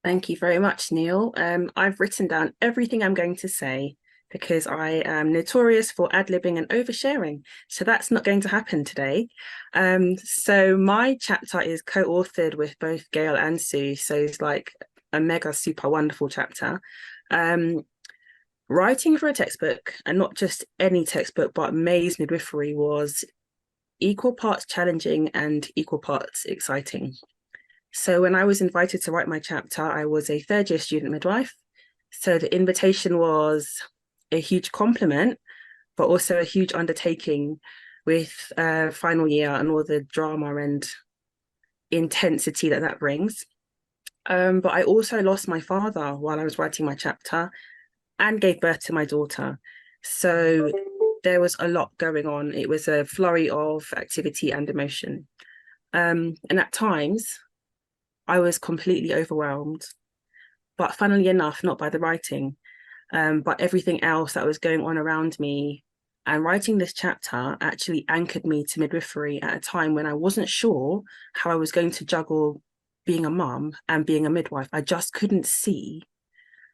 Thank you very much, Neil. I've written down everything I'm going to say because I am notorious for ad-libbing and oversharing. So that's not going to happen today. So my chapter is co-authored with both Gail and Sue. So it's like a mega super wonderful chapter. Um, Writing for a textbook, and not just any textbook, but Mayes Midwifery, was equal parts challenging and equal parts exciting. So when I was invited to write my chapter, I was a third year student midwife. So the invitation was a huge compliment, but also a huge undertaking with final year and all the drama and intensity that that brings. But I also lost my father while I was writing my chapter and gave birth to my daughter. So there was a lot going on. It was a flurry of activity and emotion. And at times, I was completely overwhelmed, but funnily enough, not by the writing, but everything else that was going on around me. And writing this chapter actually anchored me to midwifery at a time when I wasn't sure how I was going to juggle being a mum and being a midwife. I just couldn't see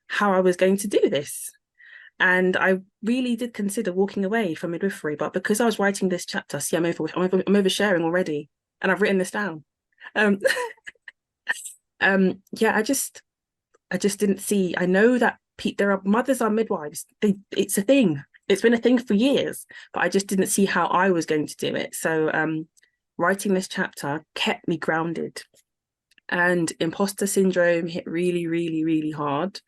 how I was going to do this. And I really did consider walking away from midwifery, but because I was writing this chapter, see, I'm oversharing already, and I've written this down. Um, yeah, I just didn't see. I know that there are mothers are midwives. It's a thing. It's been a thing for years, but I just didn't see how I was going to do it. So, writing this chapter kept me grounded, and imposter syndrome hit really, really, really hard.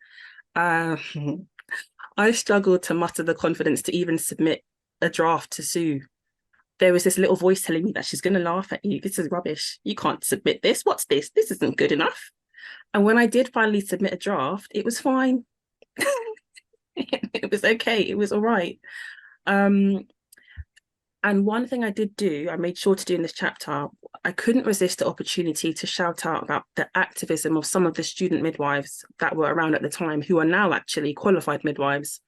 Uh, I struggled to muster the confidence to even submit a draft to Sue. There was this little voice telling me that she's going to laugh at you. This is rubbish. You can't submit this. What's this? This isn't good enough. And when I did finally submit a draft, it was fine. It was okay. It was all right. Um, and one thing I did do, I made sure to do in this chapter, I couldn't resist the opportunity to shout out about the activism of some of the student midwives that were around at the time, who are now actually qualified midwives.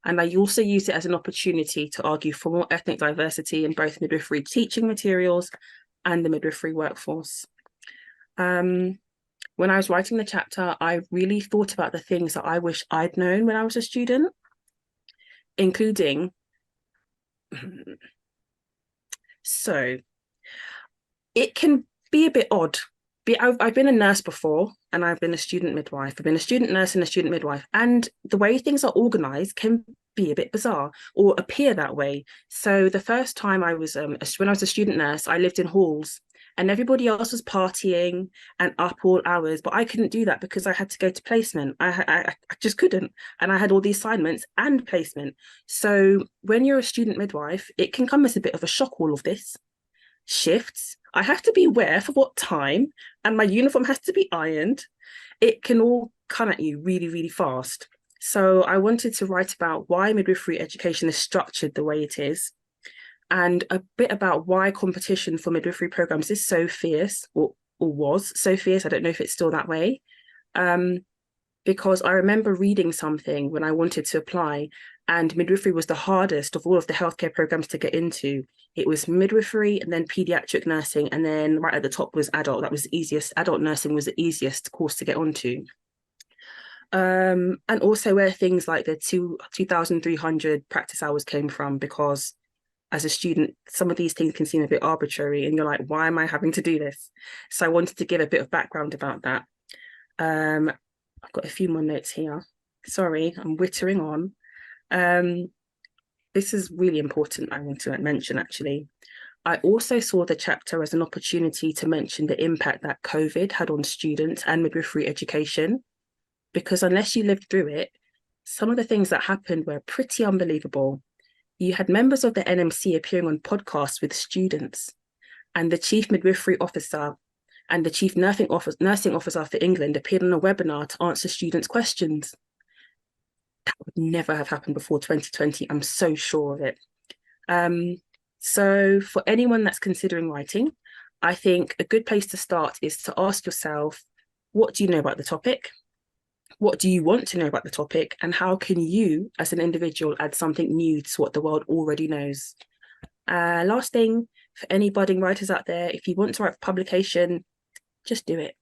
And I also used it as an opportunity to argue for more ethnic diversity in both midwifery teaching materials and the midwifery workforce. Um, when I was writing the chapter, I really thought about the things that I wish I'd known when I was a student, including so it can be a bit odd. I've been a nurse before, and I've been a student midwife. I've been a student nurse and a student midwife. And the way things are organized can be a bit bizarre or appear that way. So the first time I was, when I was a student nurse, I lived in halls and everybody else was partying and up all hours, but I couldn't do that because I had to go to placement. I just couldn't. And I had all the assignments and placement. So when you're a student midwife, it can come as a bit of a shock, all of this shifts. I have to be aware for what time, and my uniform has to be ironed. It can all come at you really, really fast. So I wanted to write about why midwifery education is structured the way it is, and a bit about why competition for midwifery programs is so fierce, or was so fierce. I don't know if it's still that way. Um, because I remember reading something when I wanted to apply, and midwifery was the hardest of all of the healthcare programs to get into. It was midwifery and then pediatric nursing, and then right at the top was adult. That was the easiest. Adult nursing was the easiest course to get onto. And also where things like the 2,300 practice hours came from, because as a student, some of these things can seem a bit arbitrary, and you're like, why am I having to do this? So I wanted to give a bit of background about that. Um, I've got a few more notes here. Sorry, I'm wittering on. Um, this is really important, I want to mention actually. I also saw the chapter as an opportunity to mention the impact that COVID had on students and midwifery education, because unless you lived through it, some of the things that happened were pretty unbelievable. You had members of the NMC appearing on podcasts with students, and the chief midwifery officer and the chief nursing officer for England appeared on a webinar to answer students' questions. That would never have happened before 2020. I'm so sure of it. So for anyone that's considering writing, I think a good place to start is to ask yourself, what do you know about the topic? What do you want to know about the topic? And how can you, as an individual, add something new to what the world already knows? Last thing, for any budding writers out there, if you want to write for publication, just do it.